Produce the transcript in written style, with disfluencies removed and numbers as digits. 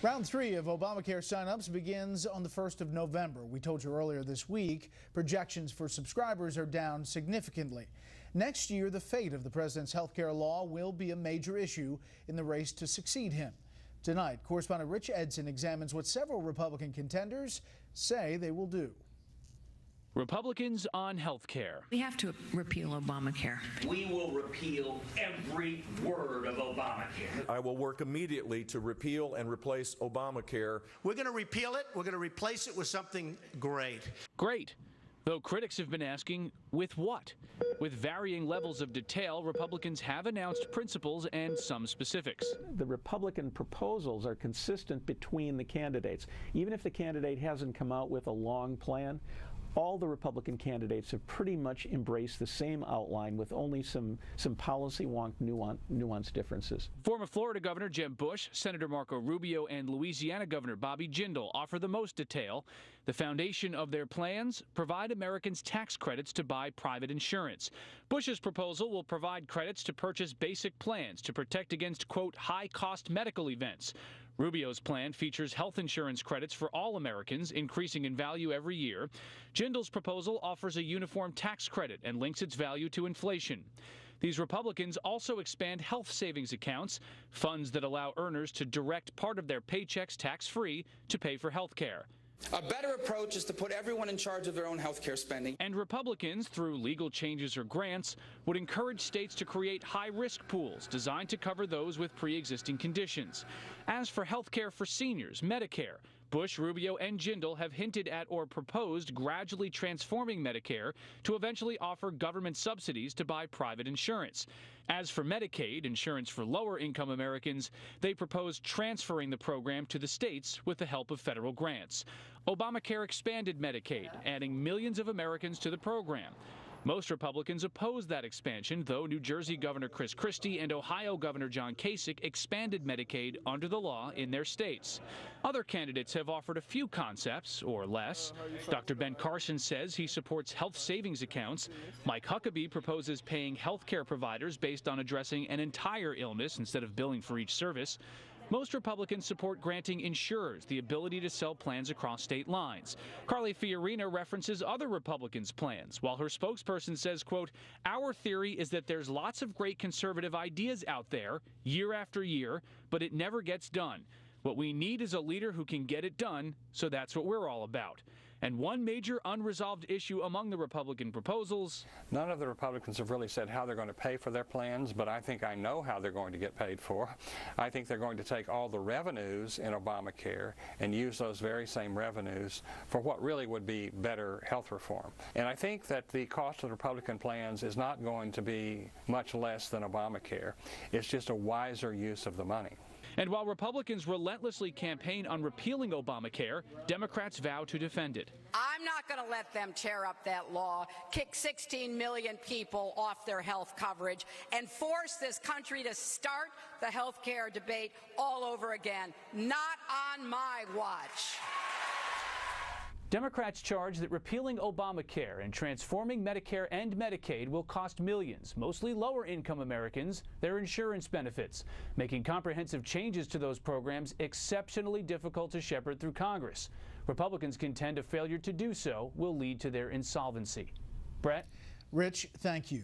Round 3 of Obamacare sign-ups begins on the 1st of November. We told you earlier this week, projections for subscribers are down significantly. Next year, the fate of the president's health care law will be a major issue in the race to succeed him. Tonight, correspondent Rich Edson examines what several Republican contenders say they will do. Republicans on health care. We have to repeal Obamacare. We will repeal every word of Obamacare. I will work immediately to repeal and replace Obamacare. We're going to repeal it. We're going to replace it with something great. Great. Though critics have been asking, with what? With varying levels of detail, Republicans have announced principles and some specifics. The Republican proposals are consistent between the candidates. Even if the candidate hasn't come out with a long plan, all the Republican candidates have pretty much embraced the same outline with only some policy wonk nuance differences. Former Florida Governor Jeb Bush, Senator Marco Rubio, and Louisiana Governor Bobby Jindal offer the most detail. The foundation of their plans: provide Americans tax credits to buy private insurance. Bush's proposal will provide credits to purchase basic plans to protect against, quote, high-cost medical events. Rubio's plan features health insurance credits for all Americans, increasing in value every year. Jindal's proposal offers a uniform tax credit and links its value to inflation. These Republicans also expand health savings accounts, funds that allow earners to direct part of their paychecks tax-free to pay for health care. A better approach is to put everyone in charge of their own health care spending. And Republicans, through legal changes or grants, would encourage states to create high-risk pools designed to cover those with pre-existing conditions. As for health care for seniors, Medicare, Bush, Rubio, and Jindal have hinted at or proposed gradually transforming Medicare to eventually offer government subsidies to buy private insurance. As for Medicaid, insurance for lower-income Americans, they propose transferring the program to the states with the help of federal grants. Obamacare expanded Medicaid, adding millions of Americans to the program. Most Republicans oppose that expansion, though New Jersey Governor Chris Christie and Ohio Governor John Kasich expanded Medicaid under the law in their states. Other candidates have offered a few concepts, or less. Dr. Ben Carson says he supports health savings accounts. Mike Huckabee proposes paying health care providers based on addressing an entire illness instead of billing for each service. Most Republicans support granting insurers the ability to sell plans across state lines. Carly Fiorina references other Republicans' plans, while her spokesperson says, quote, "Our theory is that there's lots of great conservative ideas out there, year after year, but it never gets done. What we need is a leader who can get it done, so that's what we're all about." And one major unresolved issue among the Republican proposals: none of the Republicans have really said how they're going to pay for their plans, but I think I know how they're going to get paid for. I think they're going to take all the revenues in Obamacare and use those very same revenues for what really would be better health reform. And I think that the cost of the Republican plans is not going to be much less than Obamacare. It's just a wiser use of the money. And while Republicans relentlessly campaign on repealing Obamacare, Democrats vow to defend it. I'm not going to let them tear up that law, kick 16 million people off their health coverage, and force this country to start the health care debate all over again. Not on my watch. Democrats charge that repealing Obamacare and transforming Medicare and Medicaid will cost millions, mostly lower-income Americans, their insurance benefits, making comprehensive changes to those programs exceptionally difficult to shepherd through Congress. Republicans contend a failure to do so will lead to their insolvency. Brett? Rich, thank you.